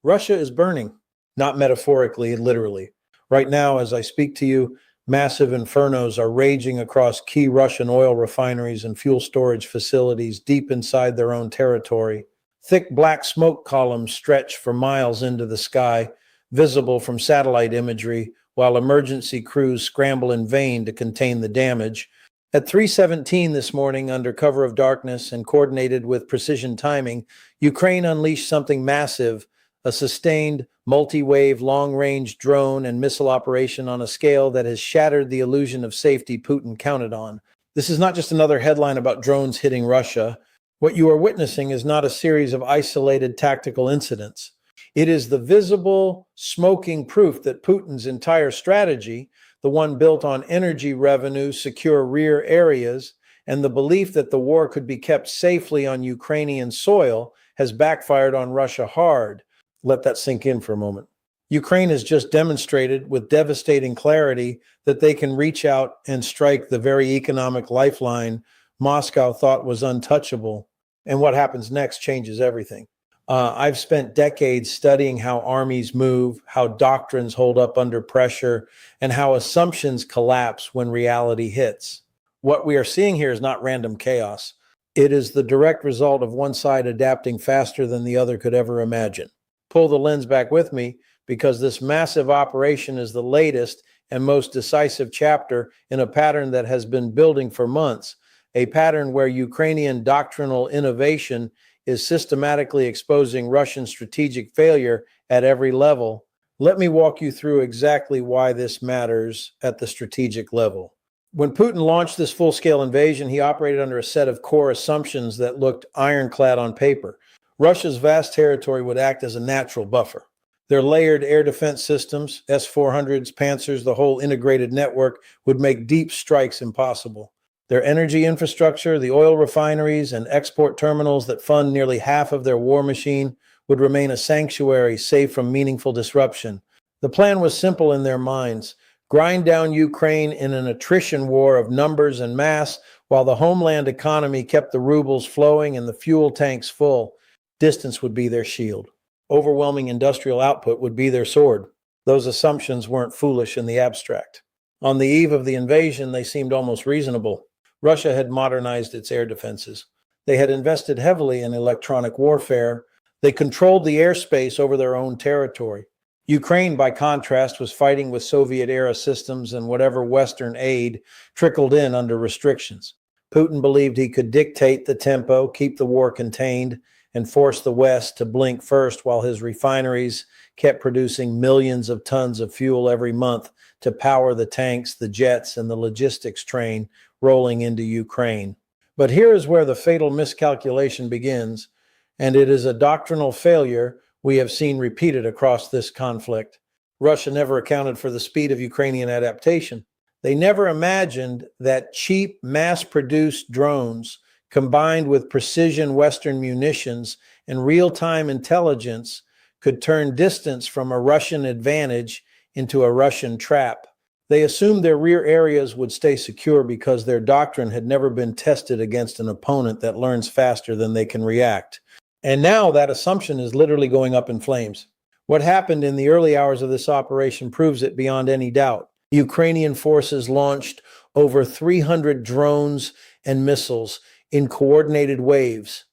Russia is burning, not metaphorically, literally. Right now, as I speak to you, massive infernos are raging across key Russian oil refineries and fuel storage facilities deep inside their own territory. Thick black smoke columns stretch for miles into the sky, visible from satellite imagery, while emergency crews scramble in vain to contain the damage. At 3:17 this morning, under cover of darkness and coordinated with precision timing, Ukraine unleashed something massive, a sustained, multi-wave, long-range drone and missile operation on a scale that has shattered the illusion of safety Putin counted on. This is not just another headline about drones hitting Russia. What you are witnessing is not a series of isolated tactical incidents. It is the visible, smoking proof that Putin's entire strategy, the one built on energy revenue, secure rear areas, and the belief that the war could be kept safely on Ukrainian soil, has backfired on Russia hard. Let that sink in for a moment. Ukraine has just demonstrated with devastating clarity that they can reach out and strike the very economic lifeline Moscow thought was untouchable. And what happens next changes everything. I've spent decades studying how armies move, how doctrines hold up under pressure, and how assumptions collapse when reality hits. What we are seeing here is not random chaos. It is the direct result of one side adapting faster than the other could ever imagine. Pull the lens back with me, because this massive operation is the latest and most decisive chapter in a pattern that has been building for months, a pattern where Ukrainian doctrinal innovation is systematically exposing Russian strategic failure at every level. Let me walk you through exactly why this matters at the strategic level. When Putin launched this full-scale invasion, he operated under a set of core assumptions that looked ironclad on paper. Russia's vast territory would act as a natural buffer. Their layered air defense systems, S-400s, Panzers, the whole integrated network would make deep strikes impossible. Their energy infrastructure, the oil refineries and export terminals that fund nearly half of their war machine, would remain a sanctuary safe from meaningful disruption. The plan was simple in their minds: grind down Ukraine in an attrition war of numbers and mass, while the homeland economy kept the rubles flowing and the fuel tanks full. Distance would be their shield. Overwhelming industrial output would be their sword. Those assumptions weren't foolish in the abstract. On the eve of the invasion, they seemed almost reasonable. Russia had modernized its air defenses. They had invested heavily in electronic warfare. They controlled the airspace over their own territory. Ukraine, by contrast, was fighting with Soviet-era systems and whatever Western aid trickled in under restrictions. Putin believed he could dictate the tempo, keep the war contained, and force the West to blink first while his refineries kept producing millions of tons of fuel every month to power the tanks, the jets, and the logistics train rolling into Ukraine. But here is where the fatal miscalculation begins, and it is a doctrinal failure we have seen repeated across this conflict. Russia never accounted for the speed of Ukrainian adaptation. They never imagined that cheap, mass-produced drones combined with precision Western munitions and real-time intelligence could turn distance from a Russian advantage into a Russian trap. They assumed their rear areas would stay secure because their doctrine had never been tested against an opponent that learns faster than they can react. And now that assumption is literally going up in flames. What happened in the early hours of this operation proves it beyond any doubt. Ukrainian forces launched over 300 drones and missiles in coordinated waves.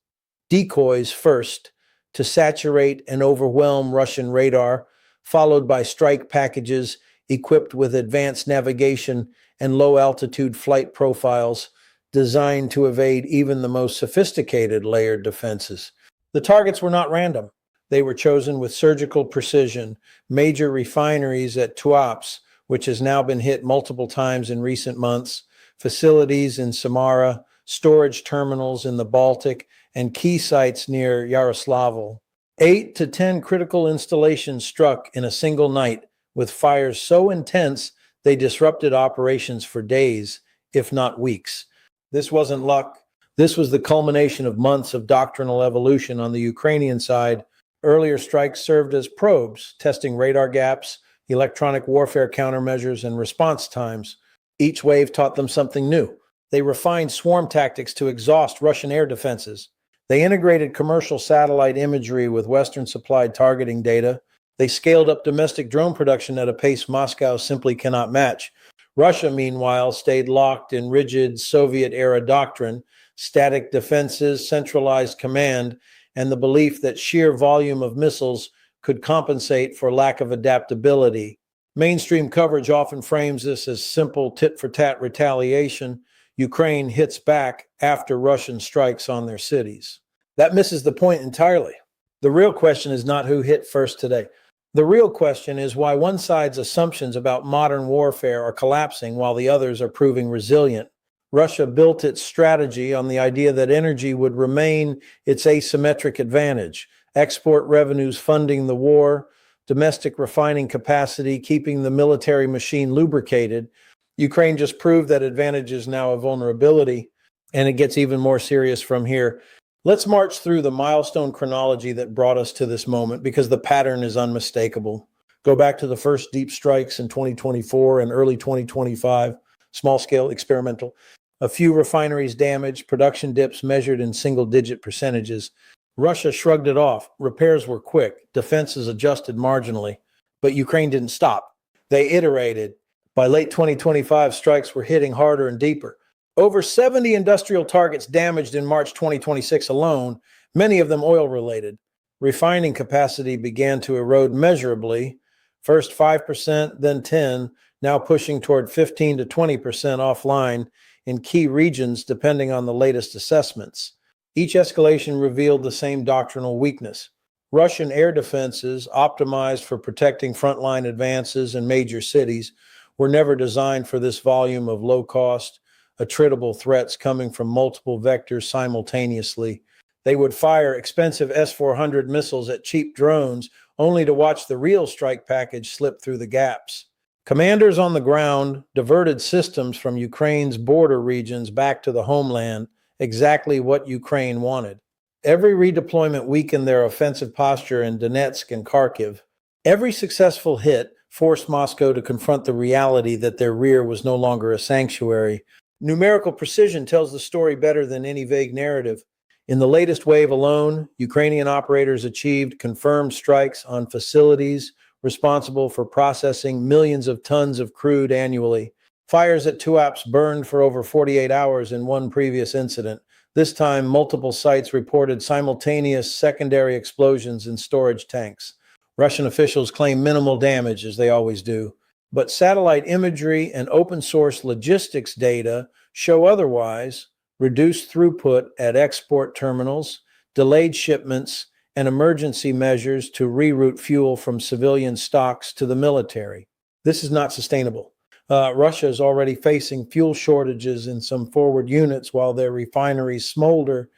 Decoys first, to saturate and overwhelm Russian radar, followed by strike packages equipped with advanced navigation and low-altitude flight profiles designed to evade even the most sophisticated layered defenses. The targets were not random. They were chosen with surgical precision. Major refineries at Tuapse, which has now been hit multiple times in recent months, facilities in Samara, storage terminals in the Baltic, and key sites near Yaroslavl. 8 to 10 critical installations struck in a single night, with fires so intense they disrupted operations for days, if not weeks. This wasn't luck. This was the culmination of months of doctrinal evolution on the Ukrainian side. Earlier strikes served as probes, testing radar gaps, electronic warfare countermeasures, and response times. Each wave taught them something new. They refined swarm tactics to exhaust Russian air defenses. They integrated commercial satellite imagery with Western supplied targeting data. They scaled up domestic drone production at a pace Moscow simply cannot match. Russia, meanwhile, stayed locked in rigid Soviet-era doctrine, static defenses, centralized command, and the belief that sheer volume of missiles could compensate for lack of adaptability. Mainstream coverage often frames this as simple tit-for-tat retaliation. Ukraine hits back after Russian strikes on their cities. That misses the point entirely. The real question is not who hit first today. The real question is why one side's assumptions about modern warfare are collapsing while the others are proving resilient. Russia built its strategy on the idea that energy would remain its asymmetric advantage, export revenues funding the war, domestic refining capacity keeping the military machine lubricated. Ukraine just proved that advantage is now a vulnerability, and it gets even more serious from here. Let's march through the milestone chronology that brought us to this moment because the pattern is unmistakable. Go back to the first deep strikes in 2024 and early 2025, small-scale experimental. A few refineries damaged, production dips measured in single-digit percentages. Russia shrugged it off. Repairs were quick. Defenses adjusted marginally. But Ukraine didn't stop. They iterated. By late 2025, strikes were hitting harder and deeper. Over 70 industrial targets damaged in March 2026 alone, many of them oil-related. Refining capacity began to erode measurably, first 5%, then 10%, now pushing toward 15 to 20% offline in key regions depending on the latest assessments. Each escalation revealed the same doctrinal weakness. Russian air defenses, optimized for protecting frontline advances in major cities, were never designed for this volume of low-cost, attritable threats coming from multiple vectors simultaneously. They would fire expensive S-400 missiles at cheap drones only to watch the real strike package slip through the gaps. Commanders on the ground diverted systems from Ukraine's border regions back to the homeland, exactly what Ukraine wanted. Every redeployment weakened their offensive posture in Donetsk and Kharkiv. Every successful hit forced Moscow to confront the reality that their rear was no longer a sanctuary. Numerical precision tells the story better than any vague narrative. In the latest wave alone, Ukrainian operators achieved confirmed strikes on facilities responsible for processing millions of tons of crude annually. Fires at Tuapse burned for over 48 hours in one previous incident. This time, multiple sites reported simultaneous secondary explosions in storage tanks. Russian officials claim minimal damage, as they always do. But satellite imagery and open-source logistics data show otherwise: reduced throughput at export terminals, delayed shipments, and emergency measures to reroute fuel from civilian stocks to the military. This is not sustainable. Russia is already facing fuel shortages in some forward units while their refineries smolder.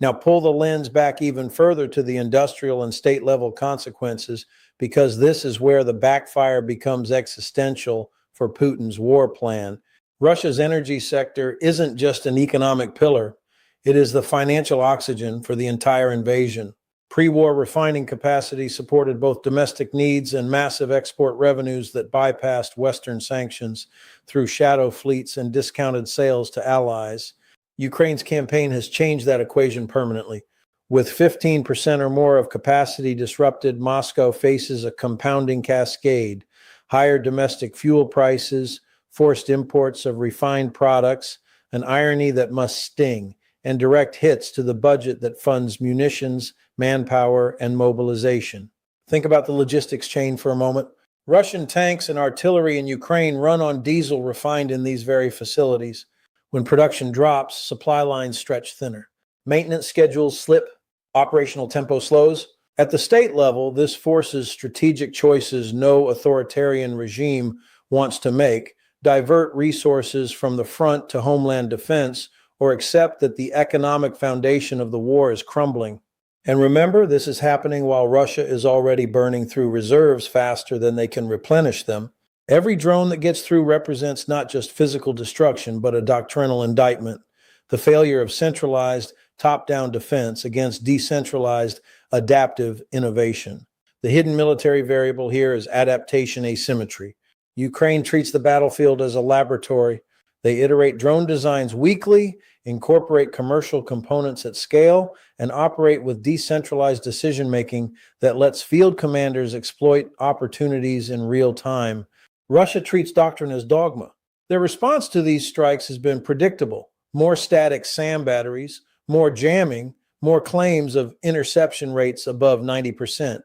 Now pull the lens back even further to the industrial and state-level consequences, because this is where the backfire becomes existential for Putin's war plan. Russia's energy sector isn't just an economic pillar. It is the financial oxygen for the entire invasion. Pre-war refining capacity supported both domestic needs and massive export revenues that bypassed Western sanctions through shadow fleets and discounted sales to allies. Ukraine's campaign has changed that equation permanently. With 15% or more of capacity disrupted, Moscow faces a compounding cascade: higher domestic fuel prices, forced imports of refined products, an irony that must sting, and direct hits to the budget that funds munitions, manpower, and mobilization. Think about the logistics chain for a moment. Russian tanks and artillery in Ukraine run on diesel refined in these very facilities. When production drops, supply lines stretch thinner. Maintenance schedules slip, operational tempo slows. At the state level, this forces strategic choices no authoritarian regime wants to make: divert resources from the front to homeland defense, or accept that the economic foundation of the war is crumbling. And remember, this is happening while Russia is already burning through reserves faster than they can replenish them. Every drone that gets through represents not just physical destruction, but a doctrinal indictment: the failure of centralized, top-down defense against decentralized, adaptive innovation. The hidden military variable here is adaptation asymmetry. Ukraine treats the battlefield as a laboratory. They iterate drone designs weekly, incorporate commercial components at scale, and operate with decentralized decision-making that lets field commanders exploit opportunities in real time. Russia treats doctrine as dogma. Their response to these strikes has been predictable: more static SAM batteries, more jamming, more claims of interception rates above 90%.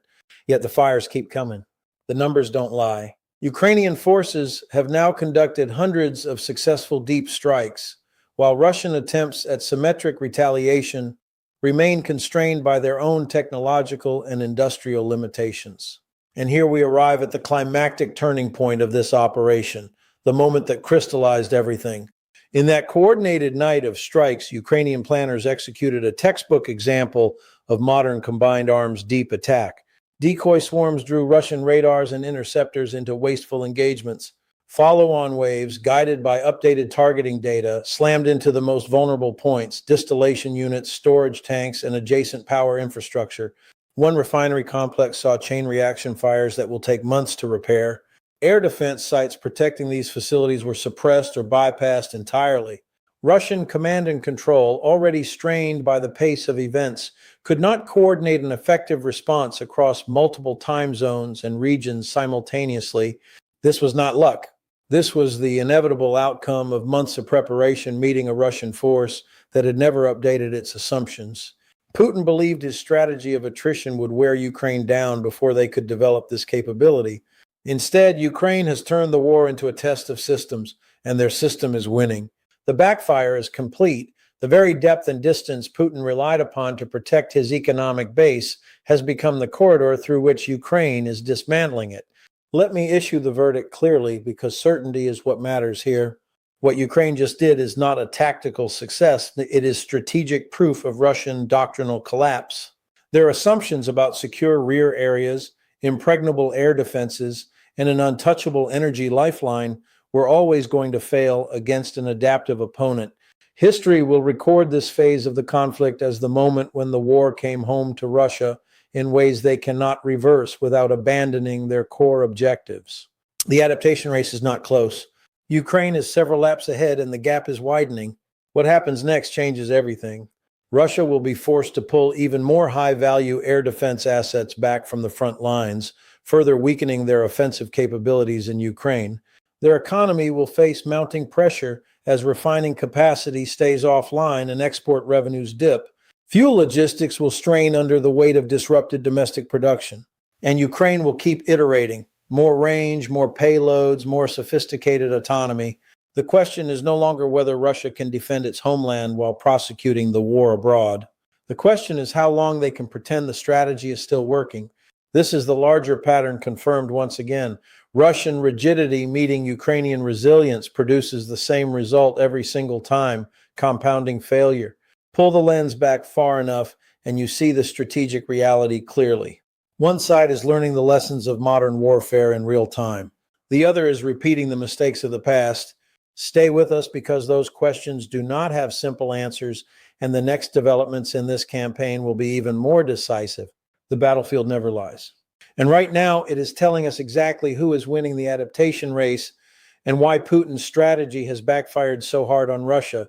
Yet the fires keep coming. The numbers don't lie. Ukrainian forces have now conducted hundreds of successful deep strikes, while Russian attempts at symmetric retaliation remain constrained by their own technological and industrial limitations. And here we arrive at the climactic turning point of this operation, the moment that crystallized everything. In that coordinated night of strikes, Ukrainian planners executed a textbook example of modern combined arms deep attack. Decoy swarms drew Russian radars and interceptors into wasteful engagements. Follow-on waves, guided by updated targeting data, slammed into the most vulnerable points: distillation units, storage tanks, and adjacent power infrastructure. One refinery complex saw chain reaction fires that will take months to repair. Air defense sites protecting these facilities were suppressed or bypassed entirely. Russian command and control, already strained by the pace of events, could not coordinate an effective response across multiple time zones and regions simultaneously. This was not luck. This was the inevitable outcome of months of preparation meeting a Russian force that had never updated its assumptions. Putin believed his strategy of attrition would wear Ukraine down before they could develop this capability. Instead, Ukraine has turned the war into a test of systems, and their system is winning. The backfire is complete. The very depth and distance Putin relied upon to protect his economic base has become the corridor through which Ukraine is dismantling it. Let me issue the verdict clearly, because certainty is what matters here. What Ukraine just did is not a tactical success. It is strategic proof of Russian doctrinal collapse. Their assumptions about secure rear areas, impregnable air defenses, and an untouchable energy lifeline were always going to fail against an adaptive opponent. History will record this phase of the conflict as the moment when the war came home to Russia in ways they cannot reverse without abandoning their core objectives. The adaptation race is not close. Ukraine is several laps ahead and the gap is widening. What happens next changes everything. Russia will be forced to pull even more high-value air defense assets back from the front lines, further weakening their offensive capabilities in Ukraine. Their economy will face mounting pressure as refining capacity stays offline and export revenues dip. Fuel logistics will strain under the weight of disrupted domestic production. And Ukraine will keep iterating. More range, more payloads, more sophisticated autonomy. The question is no longer whether Russia can defend its homeland while prosecuting the war abroad. The question is how long they can pretend the strategy is still working. This is the larger pattern confirmed once again. Russian rigidity meeting Ukrainian resilience produces the same result every single time: compounding failure. Pull the lens back far enough and you see the strategic reality clearly. One side is learning the lessons of modern warfare in real time. The other is repeating the mistakes of the past. Stay with us, because those questions do not have simple answers, and the next developments in this campaign will be even more decisive. The battlefield never lies. And right now, it is telling us exactly who is winning the adaptation race and why Putin's strategy has backfired so hard on Russia.